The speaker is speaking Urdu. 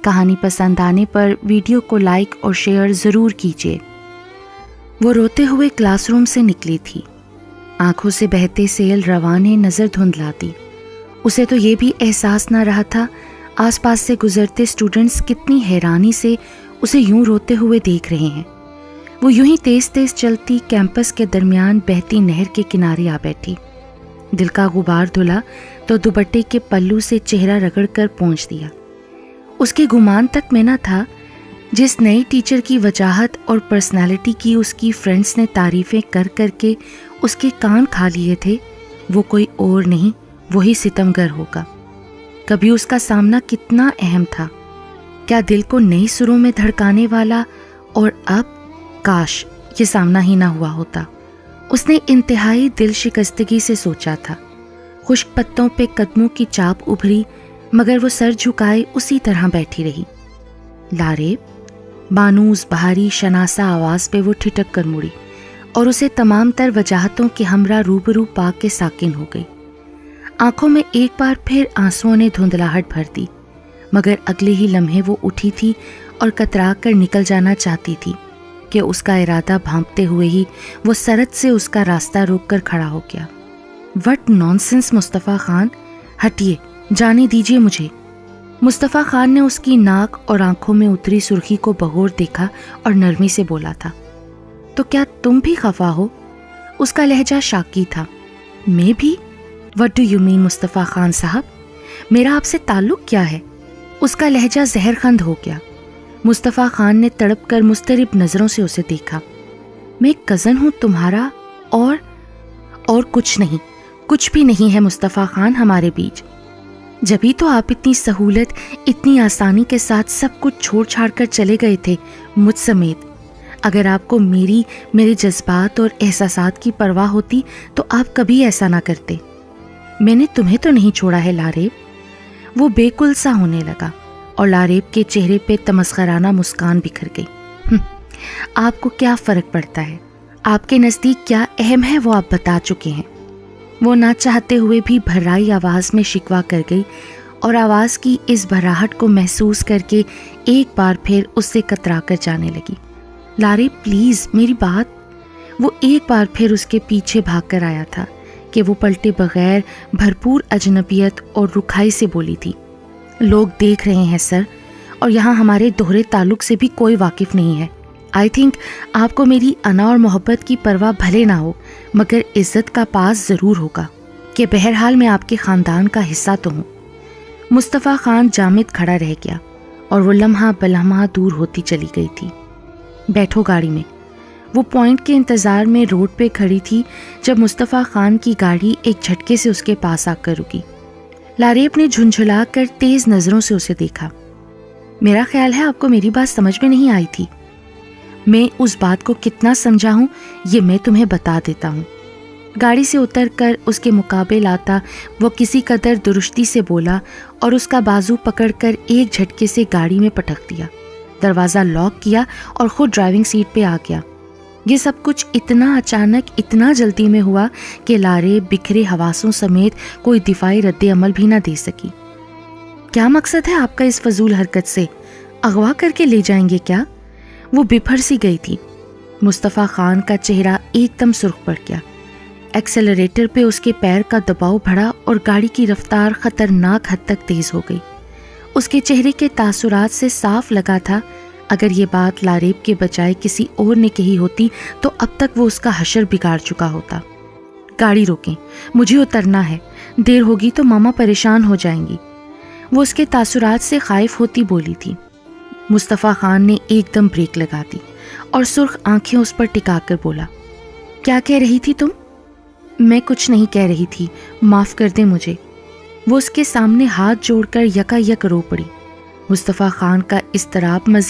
کہانی پسند آنے پر ویڈیو کو لائک اور شیئر ضرور کیجیے۔ وہ روتے ہوئے کلاس روم سے نکلی تھی۔ آنکھوں سے بہتے سیل روانے نظر دھندلاتی۔ اسے تو یہ بھی احساس نہ رہا تھا آس پاس سے گزرتے اسٹوڈنٹس کتنی حیرانی سے اسے یوں روتے ہوئے دیکھ رہے ہیں۔ وہ یوں ہی تیز تیز چلتی کیمپس کے درمیان بہتی نہر کے کنارے آ بیٹھی۔ دل کا غبار دھلا تو دوپٹے کے پلو سے چہرہ رگڑ کر پہنچ دیا۔ اس کے گمان تک میں نہ تھا جس نئی ٹیچر کی وجاہت اور پرسنالٹی کی اس کی فرینڈس نے تعریفیں کر کر کے اس کے کان کھا لیے تھے، وہ کوئی اور نہیں، وہی ستمگر ہوگا۔ کبھی اس کا سامنا کتنا اہم تھا، کیا دل کو نئی سروں میں دھڑکانے والا، اور اب کاش یہ سامنا ہی نہ ہوا ہوتا۔ اس نے انتہائی دل شکستگی سے سوچا تھا۔ خشک پتوں پہ قدموں کی چاپ ابھری، مگر وہ سر جھکائے اسی طرح بیٹھی رہی۔ لاریب، بانوز بھاری شناسا آواز پہ وہ ٹھٹک کر مڑی اور اسے تمام تر وجاہتوں کے ہمراہ روبرو پا کے ساکن ہو گئی۔ آنکھوں میں ایک بار پھر آنسوؤں نے دھندلاہٹ بھر دی، مگر اگلے ہی لمحے وہ اٹھی تھی اور کترا کر نکل جانا چاہتی تھی کہ اس کا ارادہ بھانپتے ہوئے ہی وہ سرت سے اس کا راستہ روک کر کھڑا ہو گیا۔ وٹ نانسنس مصطفیٰ خان، ہٹیے، جانے دیجیے مجھے۔ مصطفیٰ خان نے اس کی ناک اور آنکھوں میں اتری سرخی کو بغور دیکھا اور نرمی سے بولا تھا، تو کیا تم بھی خفا ہو؟ اس کا لہجہ شاکی تھا۔ میں بھی؟ وٹ ڈو یو مین مصطفیٰ خان صاحب؟ میرا آپ سے تعلق کیا ہے؟ اس کا لہجہ زہر خند ہو گیا۔ مصطفیٰ خان نے تڑپ کر مضطرب نظروں سے اسے دیکھا۔ میں کزن ہوں تمہارا، اور کچھ نہیں، کچھ بھی نہیں ہے مصطفیٰ خان ہمارے بیچ۔ جبھی تو آپ اتنی سہولت، اتنی آسانی کے ساتھ سب کچھ چھوڑ چھاڑ کر چلے گئے تھے، مجھ سمیت۔ اگر آپ کو میرے جذبات اور احساسات کی پرواہ ہوتی تو آپ کبھی ایسا نہ کرتے۔ میں نے تمہیں تو نہیں چھوڑا ہے لاریب۔ وہ بے کل سا ہونے لگا اور لاریب کے چہرے پہ تمسخرانہ مسکان بکھر گئی۔ آپ کو کیا فرق پڑتا ہے؟ آپ کے نزدیک کیا اہم ہے وہ آپ بتا چکے ہیں۔ وہ نہ چاہتے ہوئے بھی بھرائی آواز میں شکوہ کر گئی اور آواز کی اس بھراہٹ کو محسوس کر کے ایک بار پھر اس سے کترا کر جانے لگی۔ لاریب پلیز میری بات۔ وہ ایک بار پھر اس کے پیچھے بھاگ کر آیا تھا کہ وہ پلٹے بغیر بھرپور اجنبیت اور رکھائی سے بولی تھی، لوگ دیکھ رہے ہیں سر، اور یہاں ہمارے دوہرے تعلق سے بھی کوئی واقف نہیں ہے۔ آئی تھنک آپ کو میری انا اور محبت کی پرواہ بھلے نہ ہو، مگر عزت کا پاس ضرور ہوگا کہ بہرحال میں آپ کے خاندان کا حصہ تو ہوں۔ مصطفیٰ خان جامد کھڑا رہ گیا اور وہ لمحہ بلمحہ دور ہوتی چلی گئی تھی۔ بیٹھو گاڑی میں۔ وہ پوائنٹ کے انتظار میں روڈ پہ کھڑی تھی جب مصطفیٰ خان کی گاڑی ایک جھٹکے سے اس کے پاس آ کر رکی۔ لاریب نے جھنجھلا کر تیز نظروں سے اسے دیکھا۔ میرا خیال ہے آپ کو میری بات سمجھ میں نہیں آئی تھی۔ میں اس بات کو کتنا سمجھا ہوں یہ میں تمہیں بتا دیتا ہوں۔ گاڑی سے اتر کر اس کے مقابل آتا وہ کسی قدر درستی سے بولا اور اس کا بازو پکڑ کر ایک جھٹکے سے گاڑی میں پٹک دیا، دروازہ لاک کیا اور خود ڈرائیونگ سیٹ پہ آ گیا۔ یہ سب کچھ اتنا اچانک، اتنا جلدی میں ہوا کہ لاریب بکھرے حواسوں سمیت کوئی دفاعی رد عمل بھی نہ دے سکی۔ کیا مقصد ہے آپ کا اس فضول حرکت سے؟ اغوا کر کے لے جائیں گے کیا؟ وہ بپھر سی گئی تھی۔ مصطفیٰ خان کا چہرہ ایک دم سرخ پڑ گیا۔ ایکسلریٹر پہ اس کے پیر کا دباؤ بڑھا اور گاڑی کی رفتار خطرناک حد تک تیز ہو گئی۔ اس کے چہرے کے تاثرات سے صاف لگا تھا اگر یہ بات لاریب کے بجائے کسی اور نے کہی ہوتی تو اب تک وہ اس کا حشر بگاڑ چکا ہوتا۔ گاڑی روکیں، مجھے اترنا ہے، دیر ہوگی تو ماما پریشان ہو جائیں گی۔ وہ اس کے تاثرات سے خائف ہوتی بولی تھی۔ مصطفیٰ خان نے ایک دم بریک لگا دی اور سرخ آنکھیں اس پر ٹکا کر بولا، کیا کہہ رہی تھی تم؟ میں کچھ نہیں کہہ رہی تھی، معاف کر دیں مجھے۔ وہ اس کے سامنے ہاتھ جوڑ کر یکا یک رو پڑی۔ مصطفیٰ خان کا اضطراب مزید